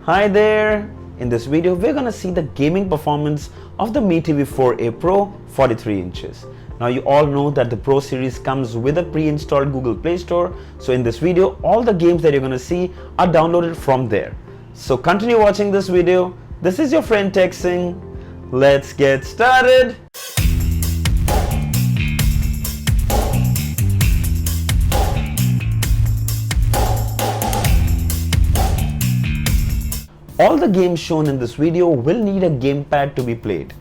Hi there! In this video, we're gonna see the gaming performance of the Mi TV 4a Pro 43 inches. Now you all know that the Pro series comes with a pre-installed Google Play Store. So in this video, all the games that you're gonna see are downloaded from there. So continue watching this video. This is your friend Singh. Let's get started! All the games shown in this video will need a gamepad to be played.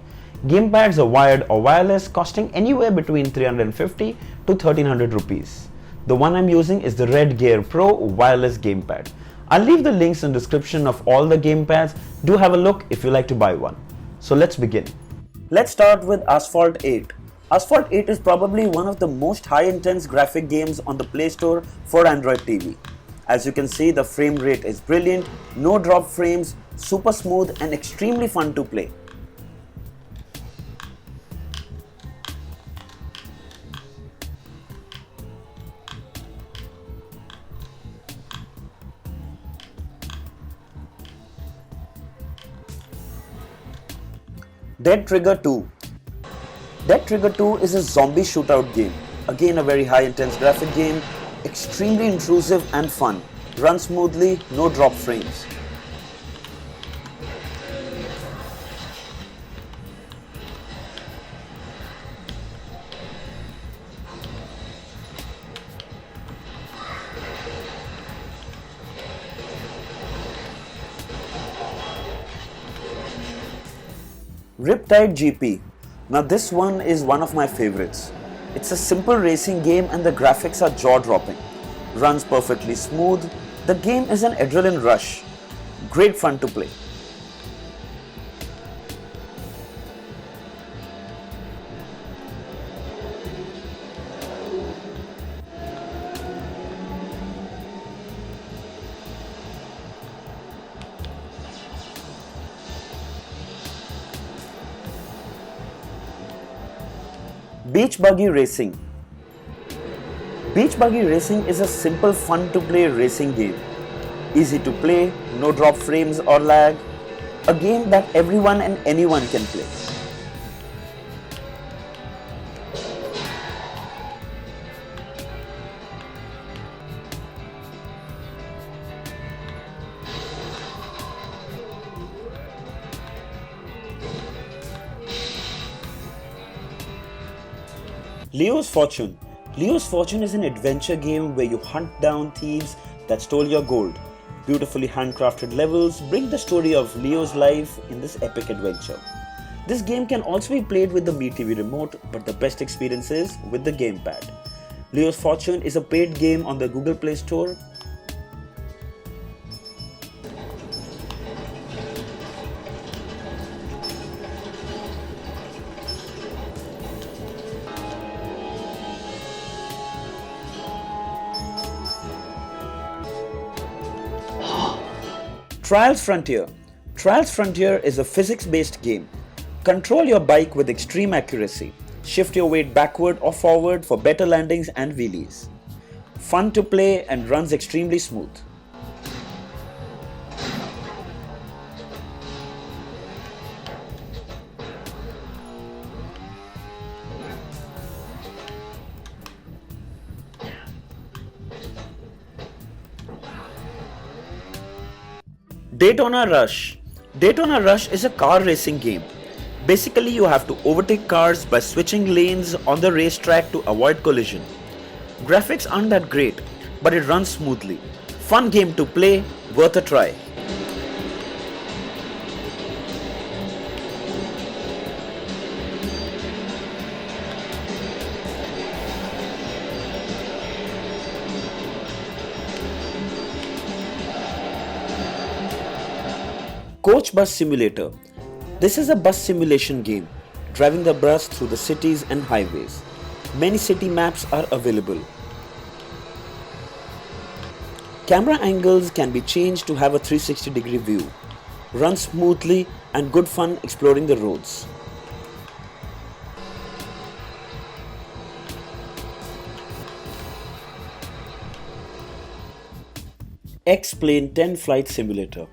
Gamepads are wired or wireless, costing anywhere between 350 to 1300 rupees. The one I'm using is the Red Gear Pro wireless gamepad. I'll leave the links in the description of all the gamepads. Do have a look if you like to buy one. So let's begin. Let's start with Asphalt 8. Asphalt 8 is probably one of the most high-intense graphic games on the Play Store for Android TV. As you can see, the frame rate is brilliant, no drop frames, super smooth and extremely fun to play. Dead Trigger 2. Dead Trigger 2 is a zombie shootout game. Again, a very high-intense graphic game. Extremely intrusive and fun. Runs smoothly, no drop frames. Riptide GP. Now this one is one of my favorites. It's a simple racing game and the graphics are jaw-dropping. Runs perfectly smooth. The game is an adrenaline rush. Great fun to play. Beach Buggy Racing. Beach Buggy Racing is a simple, fun-to-play racing game. Easy to play, no drop frames or lag. A game that everyone and anyone can play. Leo's Fortune. Leo's Fortune is an adventure game where you hunt down thieves that stole your gold. Beautifully handcrafted levels bring the story of Leo's life in this epic adventure. This game can also be played with the Mi TV remote, but the best experience is with the gamepad. Leo's Fortune is a paid game on the Google Play Store. Trials Frontier. Trials Frontier is a physics-based game. Control your bike with extreme accuracy. Shift your weight backward or forward for better landings and wheelies. Fun to play and runs extremely smooth. Daytona Rush. Daytona Rush is a car racing game. Basically, you have to overtake cars by switching lanes on the racetrack to avoid collision. Graphics aren't that great, but it runs smoothly. Fun game to play, worth a try. Coach Bus Simulator. This is a bus simulation game, driving the bus through the cities and highways. Many city maps are available. Camera angles can be changed to have a 360-degree view. Runs smoothly and good fun exploring the roads. X-Plane 10 Flight Simulator.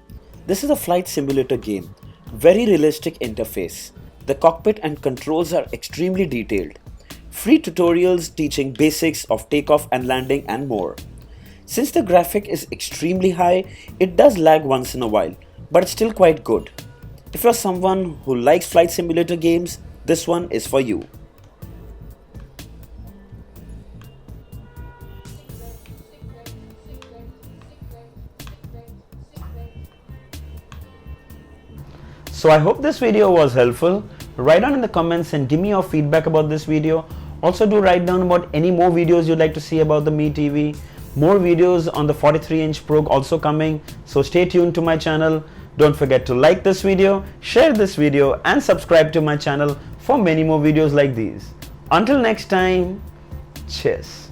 This is a flight simulator game. Very realistic interface. The cockpit and controls are extremely detailed. Free tutorials teaching basics of takeoff and landing and more. Since the graphic is extremely high, it does lag once in a while, but it's still quite good. If you're someone who likes flight simulator games, this one is for you. So I hope this video was helpful. Write down in the comments and give me your feedback about this video. Also do write down about any more videos you'd like to see about the Me TV. More videos on the 43-inch Pro also coming, so stay tuned to my channel. Don't forget to like this video, share this video and subscribe to my channel for many more videos like these. Until next time, cheers.